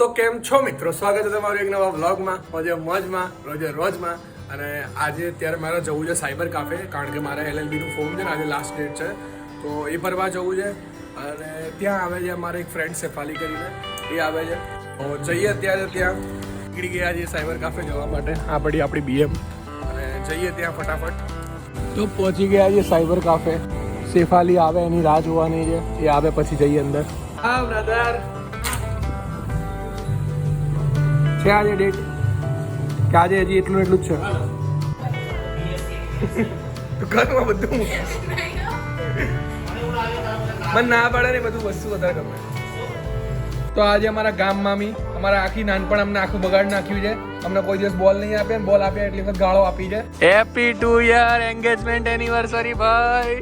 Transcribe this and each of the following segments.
તો કેમ છો મિત્રો, સ્વાગત છે તમારું એક નવા વ્લોગમાં. રોજે મોજમાં, રોજે રોજમાં. અને આજે અત્યારે મારે જવું છે સાયબર કાફે, કારણ કે મારે LLBનું ફોર્મ છે ને આજે લાસ્ટ ડેટ છે, તો એ ભરવા જવું છે. અને ત્યાં આવે છે મારે એક ફ્રેન્ડ શેફાલી કરીને, એ આવે છે. તો જઈએ અત્યારે ત્યાં. નીકળી ગયા છીએ સાયબર કાફે જવા માટે. આ પડી આપણી BM અને જઈએ ત્યાં ફટાફટ. તો પહોંચી ગયા છીએ સાયબર કાફે. શેફાલી આવે એની રાહ જોવાની છે, એ આવે પછી જઈએ અંદર. હા બ્રધર, છે આજે ડેટ કે આજે હજી એટલું જ છે? ઘરમાં બધું મને ના પડે ને, બધું વસ્તુ વધારે ગમે. તો આજે અમારા ગામ મામી અમારા આખી નાનપણ અમને આખું બગાડ નાખ્યું છે. અમને કોઈ દિવસ બોલ નહીં આપ્યા, બોલ આપ્યા એટલી વખત ગાળો આપી છે. હેપી 2 યર એન્ગેજમેન્ટ એનિવર્સરી ભાઈ.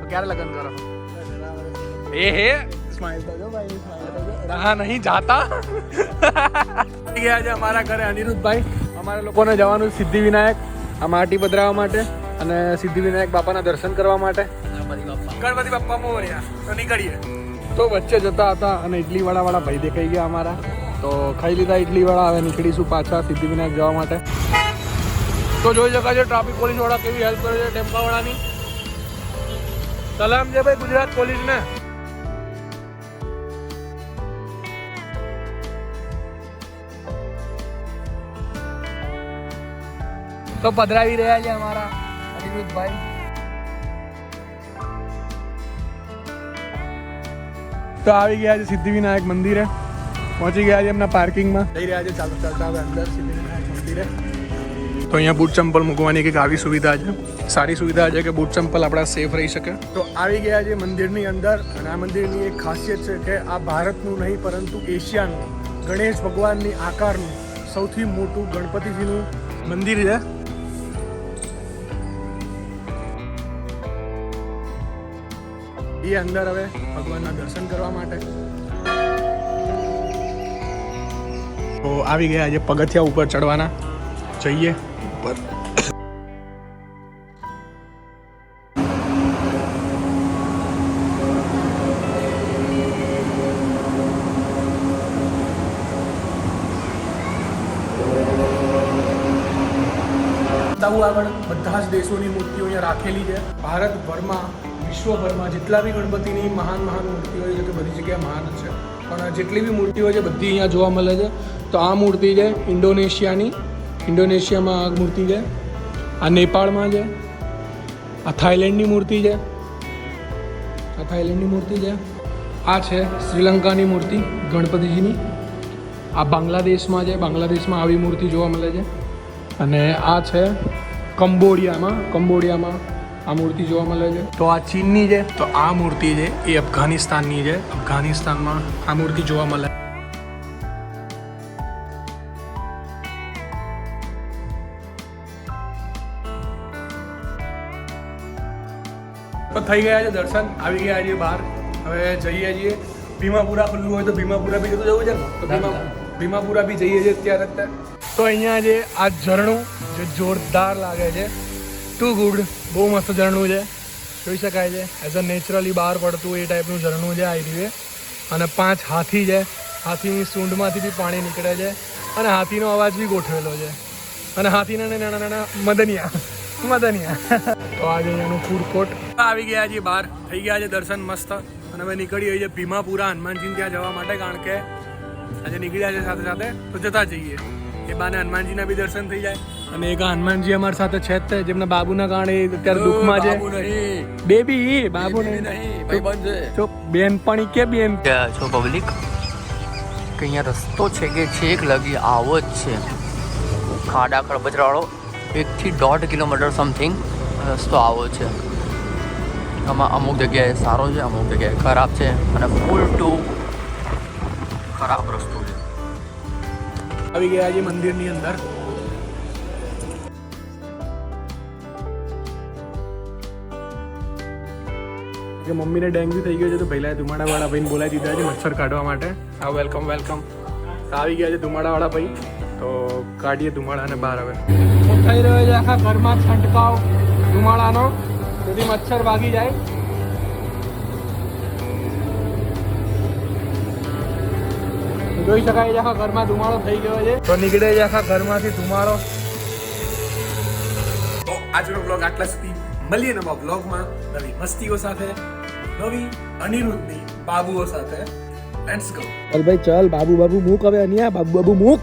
ક્યારે લગ્ન કરો? એ હે સ્માઈલ તો જો ભાઈ, સ્માઈલ તો જો. હા નહીં જાતા. ગયા છે અમારા ઘરે અનિરુદ્ધભાઈ. અમારે લોકોને જવાનું સિદ્ધિવિનાયક આ માટી પધરાવવા માટે અને સિદ્ધિવિનાયક બાપાના દર્શન કરવા માટે. ગણપતિ બાપ્પા મોરયા. તો નીકળીએ. તો વચ્ચે જતા હતા અને ઇડલી વાળા ભાઈ દેખાઈ ગયા અમારા, તો ખાઈ લીધા ઇડલી વાળા. હવે નીકળીશું પાછા સિદ્ધિવિનાયક જવા માટે. તો જોઈ શકાય છે ટ્રાફિક પોલીસ વાળા કેવી હેલ્પ કરે છે ટેમ્પા વાળાની. સલામ છે ભાઈ ગુજરાત પોલીસને. તો પધરાવી રહ્યા છે અમારા અનિરુદ્ધભાઈ. તો આવી ગયા છે સિદ્ધિવિનાયક મંદિરે. પહોંચી ગયા છે એમના પાર્કિંગમાં. જઈ રહ્યા છે ચાલતા ચાલતા હવે અંદર સિદ્ધિવિનાયક મંદિરે. તો અહીંયા બૂટ ચંપલ મૂકવાની કંઈક આવી સુવિધા છે. સારી સુવિધા છે કે બૂટ ચંપલ આપણા સેફ રહી શકે. તો આવી ગયા છે મંદિરની અંદર. અને આ મંદિરની એક ખાસિયત છે કે આ ભારતનું નહીં પરંતુ એશિયાનું ગણેશ ભગવાનની આકારનું સૌથી મોટું ગણપતિજીનું મંદિર છે. એ અંદર હવે ભગવાનના દર્શન કરવા માટે. તો આવી ગયા છે પગથિયા ઉપર ચડવાના. જઈએ ઉપર. આગળ બધા જ દેશોની મૂર્તિઓ અહીંયા રાખેલી છે. ભારતભરમાં વિશ્વભરમાં જેટલા બી ગણપતિની મહાન મૂર્તિઓ છે, કે બધી જગ્યાએ મહાન છે, પણ જેટલી બી મૂર્તિઓ છે બધી અહીંયા જોવા મળે છે. તો આ મૂર્તિ છે ઇન્ડોનેશિયામાં આ મૂર્તિ છે. આ નેપાળમાં છે. આ થાઈલેન્ડની મૂર્તિ છે. આ છે શ્રીલંકાની મૂર્તિ ગણપતિજીની. આ બાંગ્લાદેશમાં છે. બાંગ્લાદેશમાં આવી મૂર્તિ જોવા મળે છે. અને આ છે કંબોડિયામાં આ મૂર્તિ જોવા મળે છે. તો આ ચીનની છે. તો આ મૂર્તિ છે એ અફઘાનિસ્તાનની છે. અફઘાનિસ્તાનમાં આ મૂર્તિ જોવા મળે. તો થઈ ગયા છે દર્શન. આવી ગયા છીએ બહાર. હવે જઈએ છીએ ભીમાપુરા. ખુલ્લું હોય તો ભીમાપુરા બી જતું જવું છે ને, તો ભીમાપુરા બી જઈએ છીએ અત્યારે. તો અહીંયા જે આ ઝરણું જે જોરદાર લાગે છે, ટુ ગુડ. બહુ મસ્ત ઝરણું છે, જોઈ શકાય છે. એઝ અ નેચરલી બહાર પડતું એ ટાઈપનું ઝરણું છે આ રીતે. અને 5 હાથી છે. હાથીની સૂંઢમાંથી બી પાણી નીકળે છે અને હાથીનો અવાજ બી ગોઠવેલો છે. અને હાથીના નાના મદનિયા. તો આજે અહીંયાનું ફૂડ કોર્ટ. આવી ગયા છીએ બહાર. થઈ ગયા છે દર્શન મસ્ત. અને હવે નીકળી ગઈ છે ભીમાપુરા હનુમાનજીને ત્યાં જવા માટે, કારણ કે આજે નીકળ્યા છે સાથે સાથે તો જતા જઈએ. એ બાને હનુમાનજીના બી દર્શન થઈ જાય. અને એક હનુમાનજી અમારી સાથે છે જ, જેમના બાબુના કારણે અત્યારે દુઃખમાં છે. બેબી બાબુ નહીં, બેનપણી કે બેન છો પબ્લિક કે અહીંયા રસ્તો છે કે છેક લગી આવો જ છે. ખાડા ખળબચરાવાળો 1 થી 1.5 કિલોમીટર સમથિંગ રસ્તો આવો છે. આમાં અમુક જગ્યાએ સારો છે, અમુક જગ્યાએ ખરાબ છે, અને ફૂલ ટુ ખરાબ રસ્તો છે. આવી ગયા છે મંદિરની અંદર. કે મમ્મીને ડેન્ગ્યુ થઈ ગયો છે, તો પહેલાં ધુમાડાવાળા ભાઈને બોલાવી દીધા છે મચ્છર કાઢવા માટે. હા, વેલકમ. તો આવી ગયા છે ધુમાડાવાળા ભાઈ. તો કાઢીએ ધુમાડાને બહાર. હવે થઈ રહ્યો છે આખા ઘરમાં છંટકાવ ધુમાડાનો, જેથી મચ્છર ભાગી જાય. જોઈ શકાય છે આખા ઘરમાં ધુમાડો થઈ ગયો છે તો નીકળે છે આખા ઘરમાંથી ધુમાડો. તો આજનો બ્લોગ આટલા સુધી. મળીએ નવા બ્લોગમાં નવી મસ્તીઓ સાથે, નવી અનિરુદ્ધની બાબુઓ સાથે. Let's go. ચાલ ભાઈ ચાલ, બાબુ મૂક હવે. અહીંયા બાબુ મૂક.